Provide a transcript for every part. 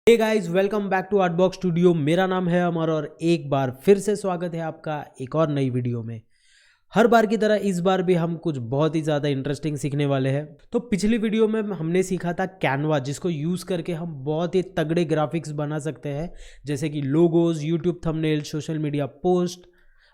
Hey guys, welcome back to Artbox studio. मेरा नाम है अमर और एक बार फिर से स्वागत है आपका एक और नई वीडियो में। हर बार की तरह इस बार भी हम कुछ बहुत ही ज़्यादा इंटरेस्टिंग सीखने वाले हैं। तो पिछली वीडियो में हमने सीखा था कैनवा, जिसको यूज़ करके हम बहुत ही तगड़े ग्राफिक्स बना सकते हैं, जैसे कि logos, YouTube thumbnail, social media post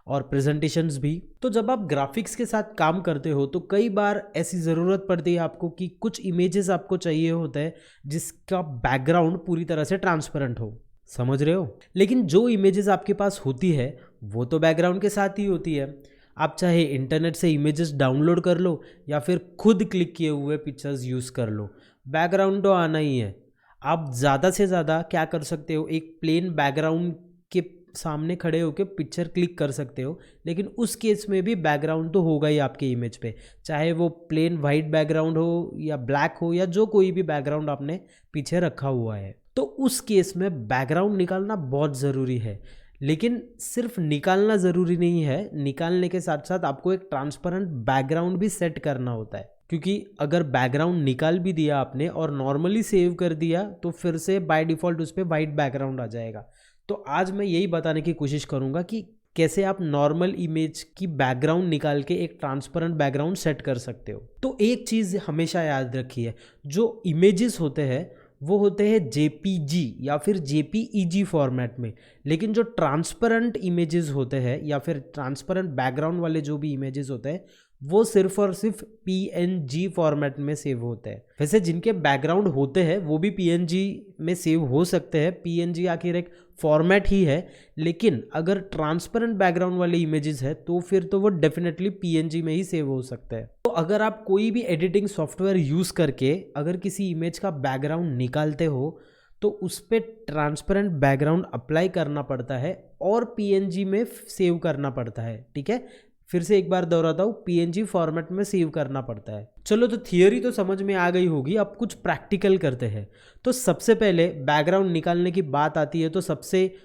और प्रेजेंटेशंस भी। तो जब आप ग्राफिक्स के साथ काम करते हो तो कई बार ऐसी ज़रूरत पड़ती है आपको कि कुछ इमेजेस आपको चाहिए होता है जिसका बैकग्राउंड पूरी तरह से ट्रांसपेरेंट हो। समझ रहे हो? लेकिन जो इमेजेस आपके पास होती है वो तो बैकग्राउंड के साथ ही होती है। आप चाहे इंटरनेट से इमेजेस डाउनलोड कर लो या फिर खुद क्लिक किए हुए पिक्चर्स यूज़ कर लो, बैकग्राउंड तो आना ही है। आप ज़्यादा से ज़्यादा क्या कर सकते हो, एक प्लेन बैकग्राउंड के सामने खड़े होकर पिक्चर क्लिक कर सकते हो, लेकिन उस केस में भी बैकग्राउंड तो होगा ही आपके इमेज पे, चाहे वो प्लेन वाइट बैकग्राउंड हो या ब्लैक हो या जो कोई भी बैकग्राउंड आपने पीछे रखा हुआ है। तो उस केस में बैकग्राउंड निकालना बहुत ज़रूरी है। लेकिन सिर्फ निकालना ज़रूरी नहीं है, निकालने के साथ साथ आपको एक ट्रांसपेरेंट बैकग्राउंड भी सेट करना होता है, क्योंकि अगर बैकग्राउंड निकाल भी दिया आपने और नॉर्मली सेव कर दिया तो फिर से बाय डिफ़ॉल्ट उस पर वाइट बैकग्राउंड आ जाएगा। तो आज मैं यही बताने की कोशिश करूंगा कि कैसे आप नॉर्मल इमेज की बैकग्राउंड निकाल के एक ट्रांसपेरेंट बैकग्राउंड सेट कर सकते हो। तो एक चीज़ हमेशा याद रखिए, जो इमेजेस होते हैं वो होते हैं जेपीजी या फिर जेपीईजी फॉर्मेट में, लेकिन जो ट्रांसपेरेंट इमेजेस होते हैं या फिर ट्रांसपेरेंट बैकग्राउंड वाले जो भी इमेजेस होते हैं वो सिर्फ और सिर्फ पीएनजी फॉर्मेट में सेव होते हैं। वैसे जिनके बैकग्राउंड होते हैं वो भी पीएनजी में सेव हो सकते हैं, पीएनजी आखिर एक फॉर्मेट ही है। लेकिन अगर ट्रांसपेरेंट बैकग्राउंड वाले इमेजेस है तो फिर तो वो डेफिनेटली पीएनजी में ही सेव हो सकता है। तो अगर आप कोई भी एडिटिंग सॉफ्टवेयर यूज़ करके अगर किसी इमेज का बैकग्राउंड निकालते हो तो उस पर ट्रांसपेरेंट बैकग्राउंड अप्लाई करना पड़ता है और पीएनजी में सेव करना पड़ता है। ठीक है, फिर से एक बार दोहराता हूँ, पीएनजी फॉर्मेट में सेव करना पड़ता है। चलो, तो थियरी तो समझ में आ गई होगी, अब कुछ प्रैक्टिकल करते हैं। तो सबसे पहले बैकग्राउंड निकालने की बात आती है तो सबसे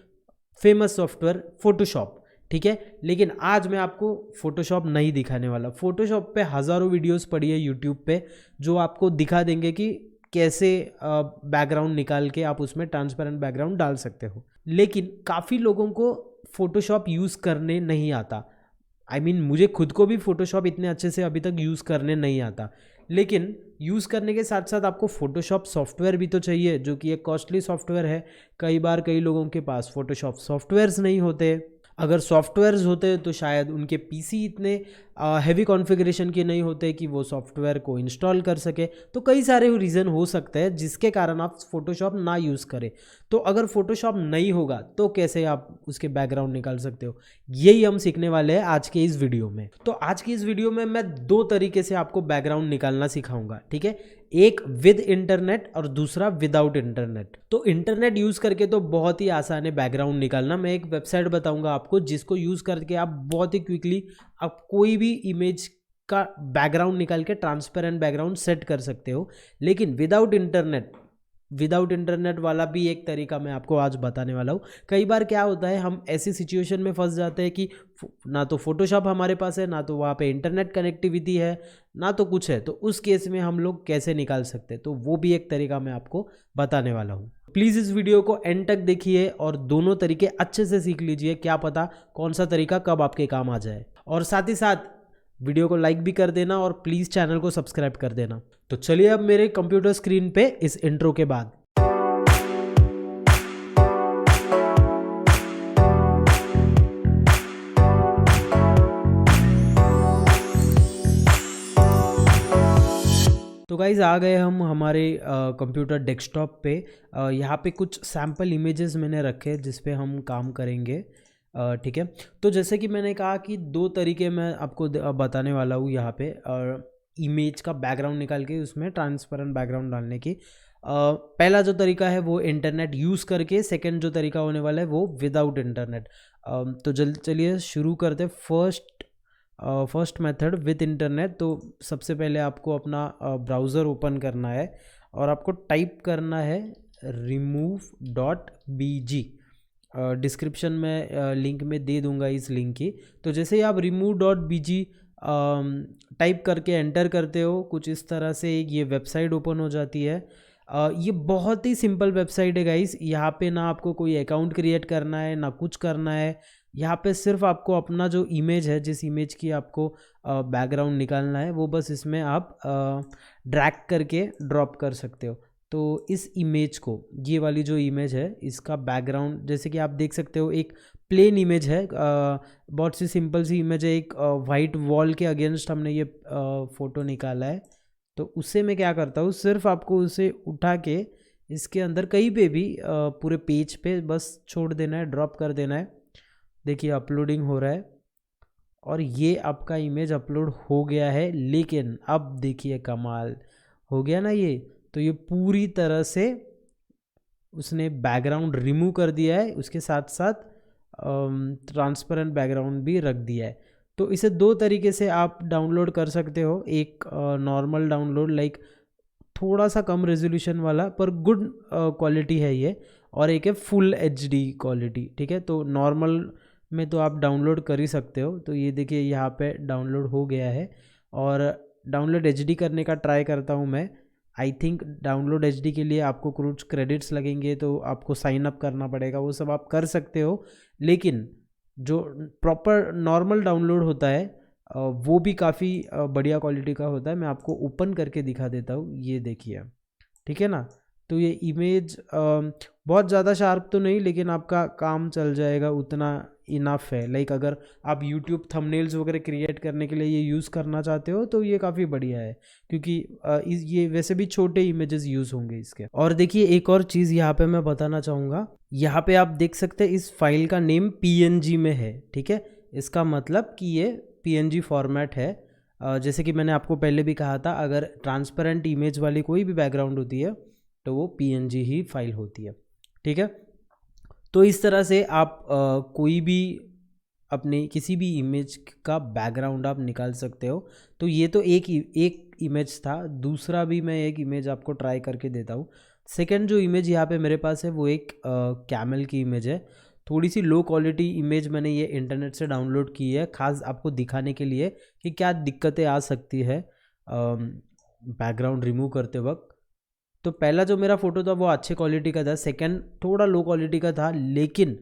फेमस सॉफ्टवेयर फोटोशॉप। ठीक है, लेकिन आज मैं आपको फोटोशॉप नहीं दिखाने वाला। फोटोशॉप पे हज़ारों वीडियोस पड़ी है यूट्यूब पे जो आपको दिखा देंगे कि कैसे बैकग्राउंड निकाल के आप उसमें ट्रांसपेरेंट बैकग्राउंड डाल सकते हो। लेकिन काफ़ी लोगों को फोटोशॉप यूज़ करने नहीं आता। मुझे खुद को भी फोटोशॉप इतने अच्छे से अभी तक यूज़ करने नहीं आता। लेकिन यूज़ करने के साथ साथ आपको फोटोशॉप सॉफ्टवेयर भी तो चाहिए, जो कि एक कॉस्टली सॉफ्टवेयर है। कई बार कई लोगों के पास फोटोशॉप सॉफ्टवेयर्स नहीं होते। अगर सॉफ्टवेयर्स होते तो शायद उनके पीसी इतने हैवी कॉन्फ़िगरेशन के नहीं होते कि वो सॉफ्टवेयर को इंस्टॉल कर सके। तो कई सारे रीज़न हो सकते हैं जिसके कारण आप फोटोशॉप ना यूज़ करें। तो अगर फोटोशॉप नहीं होगा तो कैसे आप उसके बैकग्राउंड निकाल सकते हो, यही हम सीखने वाले हैं आज के इस वीडियो में। तो आज की इस वीडियो में मैं दो तरीके से आपको बैकग्राउंड निकालना सिखाऊंगा। ठीक है, एक विद इंटरनेट और दूसरा विदाउट इंटरनेट। तो इंटरनेट यूज़ करके तो बहुत ही आसान है बैकग्राउंड निकालना। मैं एक वेबसाइट बताऊंगा आपको जिसको यूज़ करके आप बहुत ही क्विकली आप कोई भी इमेज का बैकग्राउंड निकाल के ट्रांसपेरेंट बैकग्राउंड सेट कर सकते हो। लेकिन विदाउट इंटरनेट वाला भी एक तरीका मैं आपको आज बताने वाला हूँ। कई बार क्या होता है, हम ऐसी सिचुएशन में फंस जाते हैं कि ना तो फोटोशॉप हमारे पास है, ना तो वहाँ पे इंटरनेट कनेक्टिविटी है, ना तो कुछ है। तो उस केस में हम लोग कैसे निकाल सकते हैं, तो वो भी एक तरीका मैं आपको बताने वाला हूँ। प्लीज़ इस वीडियो को एंड तक देखिए और दोनों तरीके अच्छे से सीख लीजिए, क्या पता कौन सा तरीका कब आपके काम आ जाए। और साथ ही साथ वीडियो को लाइक भी कर देना और प्लीज़ चैनल को सब्सक्राइब कर देना। तो चलिए अब मेरे कंप्यूटर स्क्रीन पे इस इंट्रो के बाद। तो गाइज़ आ गए हम हमारे कंप्यूटर डेस्कटॉप पे। यहाँ पे कुछ सैम्पल इमेजेस मैंने रखे जिस पे हम काम करेंगे। ठीक है, तो जैसे कि मैंने कहा कि दो तरीके मैं आपको बताने वाला हूँ यहाँ पे इमेज का बैकग्राउंड निकाल के उसमें ट्रांसपेरेंट बैकग्राउंड डालने की। पहला जो तरीका है वो इंटरनेट यूज़ करके, सेकंड जो तरीका होने वाला है वो विदाउट इंटरनेट। तो चलिए शुरू करते। First method with internet. तो सबसे पहले आपको अपना ब्राउज़र ओपन करना है और आपको टाइप करना है remove.bg। डिस्क्रिप्शन में लिंक में दे दूंगा इस लिंक की। तो जैसे ही आप remove.bg टाइप करके एंटर करते हो, कुछ इस तरह से ये वेबसाइट ओपन हो जाती है। ये बहुत ही सिंपल वेबसाइट है गाइस। यहाँ पे ना आपको कोई अकाउंट क्रिएट करना है ना कुछ करना है। यहाँ पे सिर्फ आपको अपना जो इमेज है, जिस इमेज की आपको बैकग्राउंड निकालना है, वो बस इसमें आप ड्रैग करके ड्रॉप कर सकते हो। तो इस इमेज को, ये वाली जो इमेज है, इसका बैकग्राउंड जैसे कि आप देख सकते हो एक प्लेन इमेज है, बहुत सी सिंपल सी इमेज है। एक वाइट वॉल के अगेंस्ट हमने ये फ़ोटो निकाला है। तो उससे मैं क्या करता हूँ, सिर्फ आपको उसे उठा के इसके अंदर कहीं पे भी पूरे पेज पे बस छोड़ देना है, ड्रॉप कर देना है। देखिए अपलोडिंग हो रहा है और ये आपका इमेज अपलोड हो गया है। लेकिन अब देखिए कमाल हो गया ना ये। तो ये पूरी तरह से उसने बैकग्राउंड रिमूव कर दिया है, उसके साथ साथ ट्रांसपेरेंट बैकग्राउंड भी रख दिया है। तो इसे दो तरीके से आप डाउनलोड कर सकते हो। एक नॉर्मल डाउनलोड, लाइक थोड़ा सा कम रेजोल्यूशन वाला पर गुड क्वालिटी है ये, और एक है फुल HD क्वालिटी। ठीक है, तो नॉर्मल में तो आप डाउनलोड कर ही सकते हो। तो ये देखिए यहाँ पे डाउनलोड हो गया है, और डाउनलोड HD करने का ट्राई करता हूँ मैं। आई थिंक डाउनलोड HD के लिए आपको कुछ क्रेडिट्स लगेंगे, तो आपको साइन अप करना पड़ेगा, वो सब आप कर सकते हो। लेकिन जो प्रॉपर नॉर्मल डाउनलोड होता है वो भी काफ़ी बढ़िया क्वालिटी का होता है। मैं आपको ओपन करके दिखा देता हूँ, ये देखिए। ठीक है ना, तो ये इमेज बहुत ज़्यादा शार्प तो नहीं, लेकिन आपका काम चल जाएगा उतना इनफ है। लाइक अगर आप यूट्यूब थंबनेल्स वगैरह क्रिएट करने के लिए ये यूज़ करना चाहते हो तो ये काफ़ी बढ़िया है, क्योंकि ये वैसे भी छोटे इमेजेस यूज़ होंगे इसके। और देखिए एक और चीज़ यहाँ पे मैं बताना चाहूँगा, यहाँ पे आप देख सकते हैं इस फाइल का नेम PNG में है। ठीक है, इसका मतलब कि ये PNG फॉर्मेट है। जैसे कि मैंने आपको पहले भी कहा था, अगर ट्रांसपेरेंट इमेज वाली कोई भी बैकग्राउंड होती है तो वो PNG ही फाइल होती है। ठीक है, तो इस तरह से आप कोई भी अपने किसी भी इमेज का बैकग्राउंड आप निकाल सकते हो। तो ये तो एक इमेज था। दूसरा भी मैं एक इमेज आपको ट्राई करके देता हूँ। सेकंड जो इमेज यहाँ पे मेरे पास है वो एक कैमल की इमेज है। थोड़ी सी लो क्वालिटी इमेज मैंने ये इंटरनेट से डाउनलोड की है, खास आपको दिखाने के लिए कि क्या दिक्कतें आ सकती है बैकग्राउंड रिमूव करते वक्त। तो पहला जो मेरा फ़ोटो था वो अच्छे क्वालिटी का था, सेकंड थोड़ा लो क्वालिटी का था, लेकिन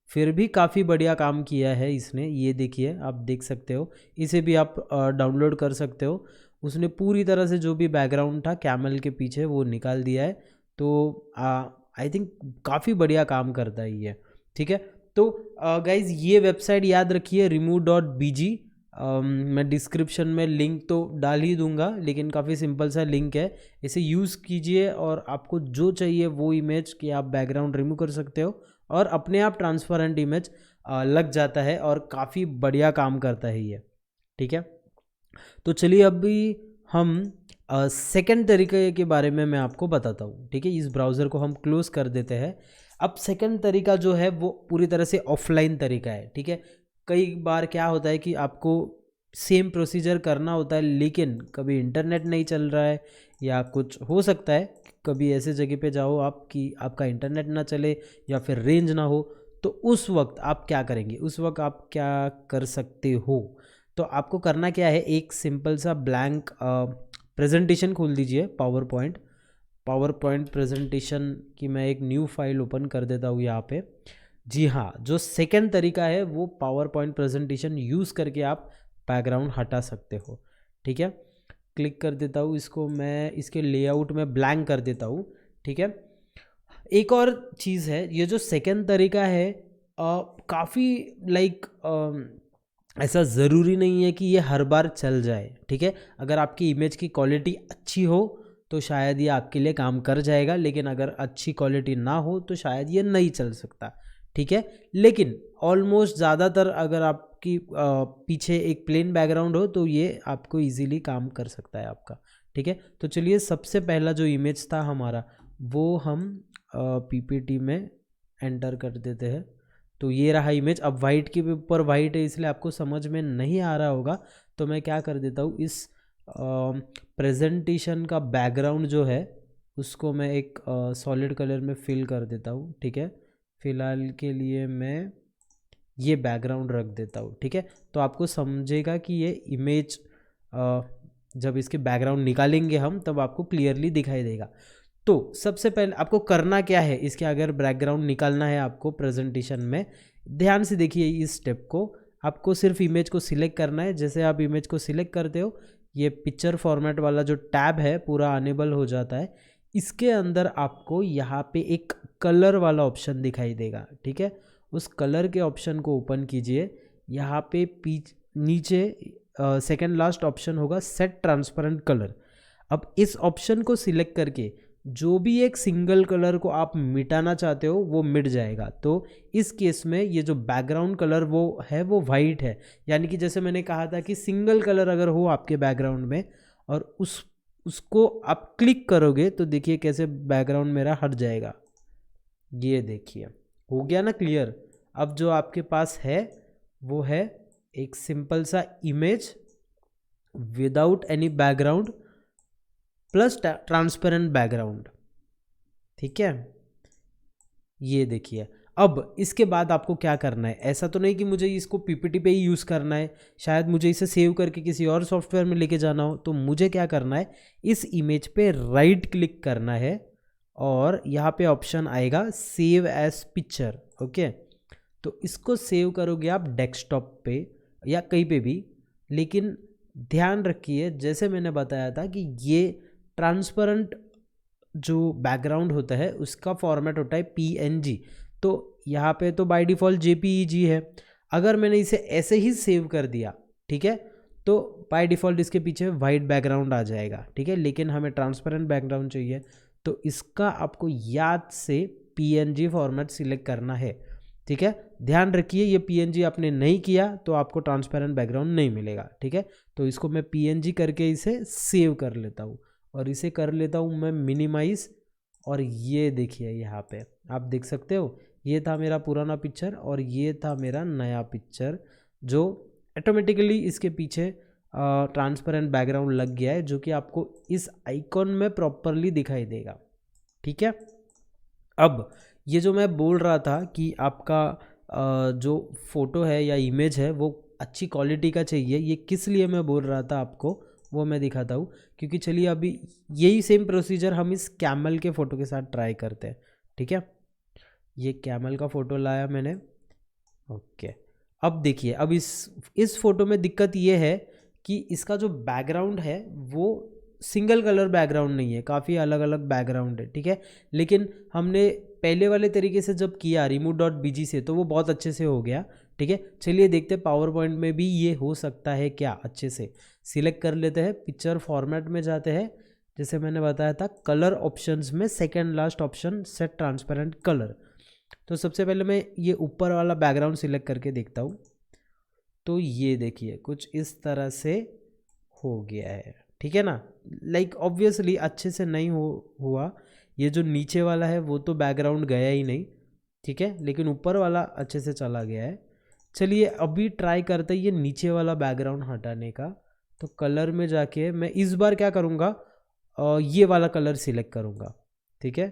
फिर भी काफ़ी बढ़िया काम किया है इसने। ये देखिए, आप देख सकते हो, इसे भी आप डाउनलोड कर सकते हो। उसने पूरी तरह से जो भी बैकग्राउंड था कैमल के पीछे वो निकाल दिया है। तो आई थिंक काफ़ी बढ़िया काम करता है ये। ठीक है, तो गाइज़ ये वेबसाइट याद रखिए, remove.bg। मैं डिस्क्रिप्शन में लिंक तो डाल ही दूंगा, लेकिन काफ़ी सिंपल सा लिंक है, इसे यूज़ कीजिए और आपको जो चाहिए वो इमेज कि आप बैकग्राउंड रिमूव कर सकते हो और अपने आप ट्रांसपेरेंट इमेज लग जाता है और काफ़ी बढ़िया काम करता है ये। ठीक है, तो चलिए अभी हम सेकंड तरीके के बारे में मैं आपको बताता हूँ। ठीक है, इस ब्राउज़र को हम क्लोज़ कर देते हैं। अब सेकंड तरीका जो है वो पूरी तरह से ऑफलाइन तरीका है। ठीक है, कई बार क्या होता है कि आपको सेम प्रोसीजर करना होता है, लेकिन कभी इंटरनेट नहीं चल रहा है या कुछ हो सकता है कभी ऐसे जगह पे जाओ आप कि आपका इंटरनेट ना चले या फिर रेंज ना हो। तो उस वक्त आप क्या करेंगे, उस वक्त आप क्या कर सकते हो? तो आपको करना क्या है, एक सिंपल सा ब्लैंक प्रेजेंटेशन खोल दीजिए, पावर पॉइंट प्रेजेंटेशन की मैं एक न्यू फाइल ओपन कर देता हूँ यहाँ पे। जी हाँ, जो सेकंड तरीका है वो पावर पॉइंट प्रेजेंटेशन यूज़ करके आप बैकग्राउंड हटा सकते हो। ठीक है, क्लिक कर देता हूँ इसको, मैं इसके लेआउट में ब्लैंक कर देता हूँ। ठीक है, एक और चीज़ है, ये जो सेकंड तरीका है काफ़ी लाइक ऐसा ज़रूरी नहीं है कि ये हर बार चल जाए। ठीक है, अगर आपकी इमेज की क्वालिटी अच्छी हो तो शायद ये आपके लिए काम कर जाएगा, लेकिन अगर अच्छी क्वालिटी ना हो तो शायद ये नहीं चल सकता। ठीक है, लेकिन ऑलमोस्ट ज़्यादातर अगर आपकी पीछे एक प्लेन बैकग्राउंड हो तो ये आपको इजीली काम कर सकता है आपका। ठीक है, तो चलिए सबसे पहला जो इमेज था हमारा वो हम PPT में एंटर कर देते हैं। तो ये रहा इमेज। अब वाइट के ऊपर वाइट है इसलिए आपको समझ में नहीं आ रहा होगा, तो मैं क्या कर देता हूँ, इस प्रेजेंटेशन का बैकग्राउंड जो है उसको मैं एक सॉलिड कलर में फिल कर देता हूँ। ठीक है, फ़िलहाल के लिए मैं ये बैकग्राउंड रख देता हूँ। ठीक है, तो आपको समझेगा कि ये इमेज जब इसके बैकग्राउंड निकालेंगे हम तब आपको क्लियरली दिखाई देगा। तो सबसे पहले आपको करना क्या है, इसके अगर बैकग्राउंड निकालना है आपको प्रेजेंटेशन में, ध्यान से देखिए इस स्टेप को। आपको सिर्फ इमेज को सिलेक्ट करना है। जैसे आप इमेज को सिलेक्ट करते हो, ये पिक्चर फॉर्मेट वाला जो टैब है पूरा अनेबल हो जाता है। इसके अंदर आपको यहाँ पे एक कलर वाला ऑप्शन दिखाई देगा, ठीक है। उस कलर के ऑप्शन को ओपन कीजिए। यहाँ पे नीचे सेकंड लास्ट ऑप्शन होगा सेट ट्रांसपेरेंट कलर। अब इस ऑप्शन को सिलेक्ट करके जो भी एक सिंगल कलर को आप मिटाना चाहते हो वो मिट जाएगा। तो इस केस में ये जो बैकग्राउंड कलर वो है वो वाइट है, यानी कि जैसे मैंने कहा था कि सिंगल कलर अगर हो आपके बैकग्राउंड में और उसको आप क्लिक करोगे तो देखिए कैसे बैकग्राउंड मेरा हट जाएगा। ये देखिए हो गया ना क्लियर। अब जो आपके पास है वो है एक सिंपल सा image without any background plus transparent background, ठीक है। ये देखिए अब इसके बाद आपको क्या करना है। ऐसा तो नहीं कि मुझे इसको पीपीटी पे ही यूज़ करना है, शायद मुझे इसे सेव करके किसी और सॉफ्टवेयर में लेके जाना हो। तो मुझे क्या करना है, इस इमेज पे राइट क्लिक करना है और यहाँ पे ऑप्शन आएगा सेव एज पिक्चर, ओके। तो इसको सेव करोगे आप डेस्कटॉप पे या कहीं पे भी, लेकिन ध्यान रखिए जैसे मैंने बताया था कि ये ट्रांसपेरेंट जो बैकग्राउंड होता है उसका फॉर्मेट होता है पीएनजी। तो यहाँ पे तो बाय डिफ़ॉल्ट जेपीईजी है। अगर मैंने इसे ऐसे ही सेव कर दिया, ठीक है, तो बाय डिफ़ॉल्ट इसके पीछे वाइट बैकग्राउंड आ जाएगा, ठीक है। लेकिन हमें ट्रांसपेरेंट बैकग्राउंड चाहिए, तो इसका आपको याद से पीएनजी फॉर्मेट सिलेक्ट करना है, ठीक है। ध्यान रखिए ये पीएनजी आपने नहीं किया तो आपको ट्रांसपेरेंट बैकग्राउंड नहीं मिलेगा, ठीक है। तो इसको मैं पीएनजी करके इसे सेव कर लेता हूँ और इसे कर लेता हूँ मैं मिनिमाइज। और ये देखिए यहाँ पे आप देख सकते हो ये था मेरा पुराना पिक्चर और ये था मेरा नया पिक्चर, जो ऑटोमेटिकली इसके पीछे ट्रांसपेरेंट बैकग्राउंड लग गया है, जो कि आपको इस आइकॉन में प्रॉपरली दिखाई देगा, ठीक है। अब ये जो मैं बोल रहा था कि आपका जो फोटो है या इमेज है वो अच्छी क्वालिटी का चाहिए, ये किस लिए मैं बोल रहा था आपको वो मैं दिखाता हूँ। क्योंकि चलिए अभी यही सेम प्रोसीजर हम इस कैमल के फ़ोटो के साथ ट्राई करते हैं, ठीक है। ये कैमल का फ़ोटो लाया मैंने, ओके। अब देखिए अब इस फोटो में दिक्कत ये है कि इसका जो बैकग्राउंड है वो सिंगल कलर बैकग्राउंड नहीं है, काफ़ी अलग अलग बैकग्राउंड है, ठीक है। लेकिन हमने पहले वाले तरीके से जब किया remote.bg से तो वो बहुत अच्छे से हो गया, ठीक है। चलिए देखते हैं पावर पॉइंट में भी ये हो सकता है क्या अच्छे से। सिलेक्ट कर लेते हैं, पिक्चर फॉर्मेट में जाते हैं, जैसे मैंने बताया था कलर ऑप्शंस में second last option set transparent colour. तो सबसे पहले मैं ये ऊपर वाला बैकग्राउंड सिलेक्ट करके देखता हूँ। तो ये देखिए कुछ इस तरह से हो गया है, ठीक है ना। लाइक ऑब्वियसली अच्छे से नहीं हुआ। ये जो नीचे वाला है वो तो बैकग्राउंड गया ही नहीं, ठीक है, लेकिन ऊपर वाला अच्छे से चला गया है। चलिए अभी ट्राई करते हैं ये नीचे वाला बैकग्राउंड हटाने का। तो कलर में जाके मैं इस बार क्या करूँगा, ये वाला कलर सिलेक्ट करूँगा, ठीक है।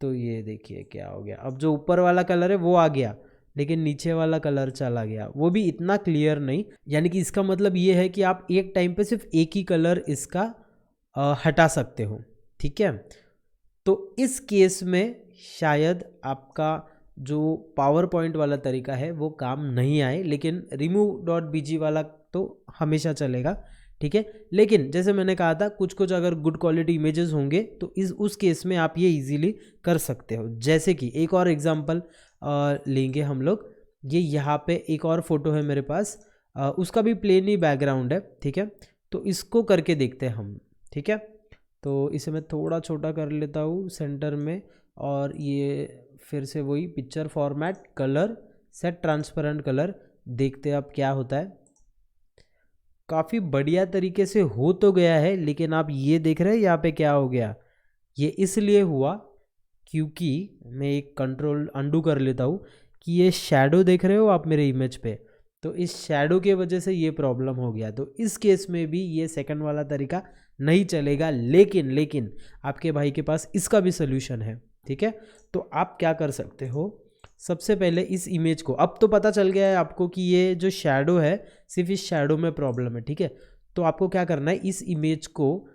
तो ये देखिए क्या हो गया, अब जो ऊपर वाला कलर है वो आ गया लेकिन नीचे वाला कलर चला गया, वो भी इतना क्लियर नहीं। यानी कि इसका मतलब ये है कि आप एक टाइम पे सिर्फ एक ही कलर इसका हटा सकते हो, ठीक है। तो इस केस में शायद आपका जो पावर पॉइंट वाला तरीका है वो काम नहीं आए, लेकिन remove.bg वाला तो हमेशा चलेगा, ठीक है। लेकिन जैसे मैंने कहा था कुछ कुछ अगर गुड क्वालिटी इमेजेस होंगे तो उस केस में आप ये इजीली कर सकते हो। जैसे कि एक और एग्जांपल लेंगे हम लोग। ये यहाँ पे एक और फोटो है मेरे पास, उसका भी प्लेन ही बैकग्राउंड है, ठीक है। तो इसको करके देखते हैं हम, ठीक है। तो इसे मैं थोड़ा छोटा कर लेता हूँ सेंटर में, और ये फिर से वही picture format colour set transparent colour, देखते हैं अब क्या होता है। काफ़ी बढ़िया तरीके से हो तो गया है, लेकिन आप ये देख रहे हैं यहाँ पे क्या हो गया। ये इसलिए हुआ क्योंकि मैं एक कंट्रोल अंडू कर लेता हूँ कि ये शैडो देख रहे हो आप मेरे इमेज पे, तो इस शैडो के वजह से ये प्रॉब्लम हो गया। तो इस केस में भी ये सेकंड वाला तरीका नहीं चलेगा, लेकिन आपके भाई के पास इसका भी सोल्यूशन है, ठीक है। तो आप क्या कर सकते हो, सबसे पहले इस इमेज को, अब तो पता चल गया है आपको कि ये जो शैडो है सिर्फ इस शैडो में प्रॉब्लम है, ठीक है। तो आपको क्या करना है, इस इमेज को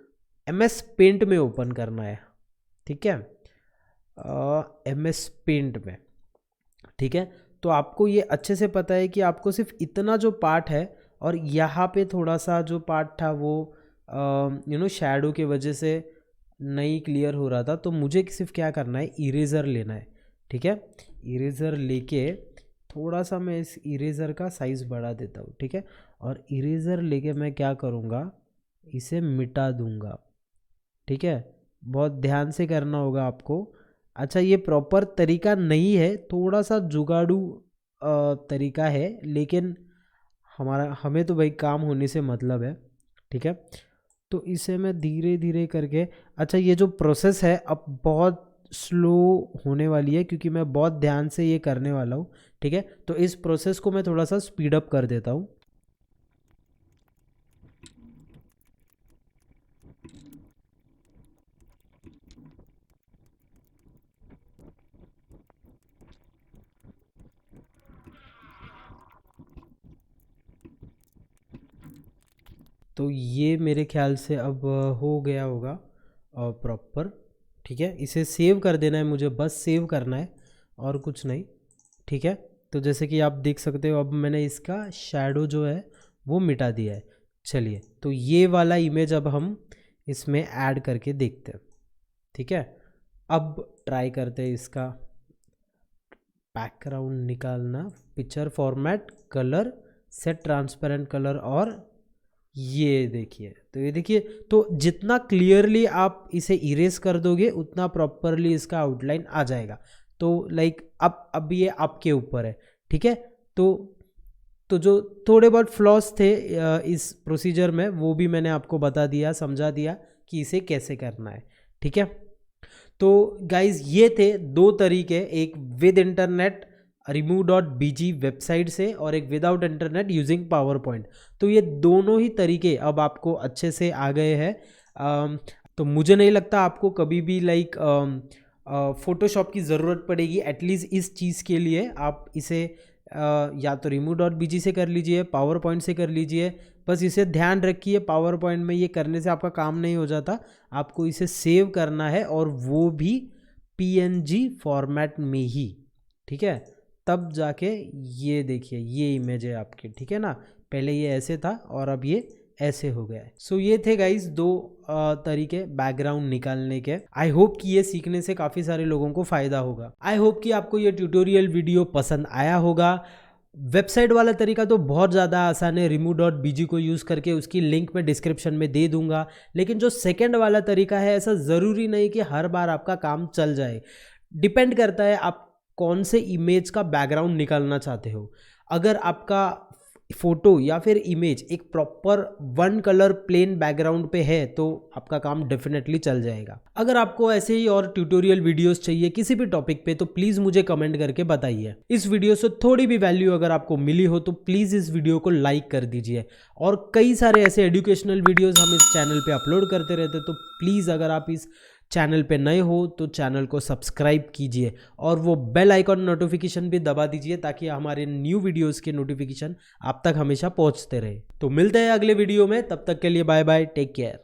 MS पेंट में ओपन करना है, ठीक है, MS पेंट में। ठीक है, तो आपको ये अच्छे से पता है कि आपको सिर्फ इतना जो पार्ट है और यहाँ पे थोड़ा सा जो पार्ट था वो शैडो के वजह से नहीं क्लियर हो रहा था, तो मुझे सिर्फ क्या करना है, इरेज़र लेना है। ठीक है, इरेज़र लेके थोड़ा सा मैं इस इरेज़र का साइज़ बढ़ा देता हूँ। ठीक है, और इरेज़र लेके मैं क्या करूँगा, इसे मिटा दूँगा। ठीक है, बहुत ध्यान से करना होगा आपको। अच्छा, ये प्रॉपर तरीका नहीं है, थोड़ा सा जुगाड़ू तरीका है, लेकिन हमें तो भाई काम होने से मतलब है। ठीक है, तो इसे मैं धीरे धीरे करके, अच्छा ये जो प्रोसेस है अब बहुत स्लो होने वाली है क्योंकि मैं बहुत ध्यान से ये करने वाला हूँ। ठीक है, तो इस प्रोसेस को मैं थोड़ा सा स्पीड अप कर देता हूँ। तो ये मेरे ख्याल से अब हो गया होगा प्रॉपर। ठीक है, इसे सेव कर देना है मुझे, बस सेव करना है और कुछ नहीं। ठीक है, तो जैसे कि आप देख सकते हो अब मैंने इसका शैडो जो है वो मिटा दिया है। चलिए, तो ये वाला इमेज अब हम इसमें ऐड करके देखते हैं। ठीक है, अब ट्राई करते हैं इसका बैकग्राउंड निकालना, picture format, colour, set transparent colour, और ये देखिए, तो ये देखिए, तो जितना क्लियरली आप इसे इरेज कर दोगे उतना प्रॉपरली इसका आउटलाइन आ जाएगा। तो लाइक अब ये आपके ऊपर है। ठीक है, तो जो थोड़े बहुत फ्लॉस थे इस प्रोसीजर में वो भी मैंने आपको बता दिया, समझा दिया कि इसे कैसे करना है। ठीक है, तो गाइज ये थे दो तरीके, एक विद इंटरनेट remove.bg वेबसाइट से और एक without internet using power point. तो ये दोनों ही तरीके अब आपको अच्छे से आ गए हैं। तो मुझे नहीं लगता आपको कभी भी लाइक फोटोशॉप की ज़रूरत पड़ेगी। एटलीस्ट इस चीज़ के लिए आप इसे या तो remove.bg से कर लीजिए, पावर पॉइंट से कर लीजिए। बस इसे ध्यान रखिए, पावर पॉइंट में ये करने से आपका काम नहीं हो जाता, आपको इसे सेव करना है और वो भी PNG फॉर्मेट में ही। ठीक है, तब जाके ये देखिए ये इमेज है आपकी। ठीक है ना, पहले ये ऐसे था और अब ये ऐसे हो गया है। सो ये थे गाइज दो तरीके बैकग्राउंड निकालने के। आई होप कि ये सीखने से काफ़ी सारे लोगों को फ़ायदा होगा। आई होप कि आपको ये ट्यूटोरियल वीडियो पसंद आया होगा। वेबसाइट वाला तरीका तो बहुत ज़्यादा आसान है, remove.bg को यूज़ करके, उसकी लिंक मैं डिस्क्रिप्शन में दे दूंगा। लेकिन जो सेकेंड वाला तरीका है, ऐसा ज़रूरी नहीं कि हर बार आपका काम चल जाए। डिपेंड करता है आप कौन से इमेज का बैकग्राउंड निकालना चाहते हो। अगर आपका फोटो या फिर इमेज एक proper one colour plain background पे है तो आपका काम डेफिनेटली चल जाएगा। अगर आपको ऐसे ही और ट्यूटोरियल वीडियोस चाहिए किसी भी टॉपिक पे तो प्लीज़ मुझे कमेंट करके बताइए। इस वीडियो से थोड़ी भी वैल्यू अगर आपको मिली हो तो प्लीज़ इस वीडियो को लाइक कर दीजिए। और कई सारे ऐसे एजुकेशनल वीडियोज़ हम इस चैनल पर अपलोड करते रहते, तो प्लीज़ अगर आप इस चैनल पे नए हो तो चैनल को सब्सक्राइब कीजिए और वो बेल आइकॉन नोटिफिकेशन भी दबा दीजिए ताकि हमारे न्यू वीडियोस के नोटिफिकेशन आप तक हमेशा पहुंचते रहे। तो मिलते हैं अगले वीडियो में, तब तक के लिए बाय बाय, टेक केयर।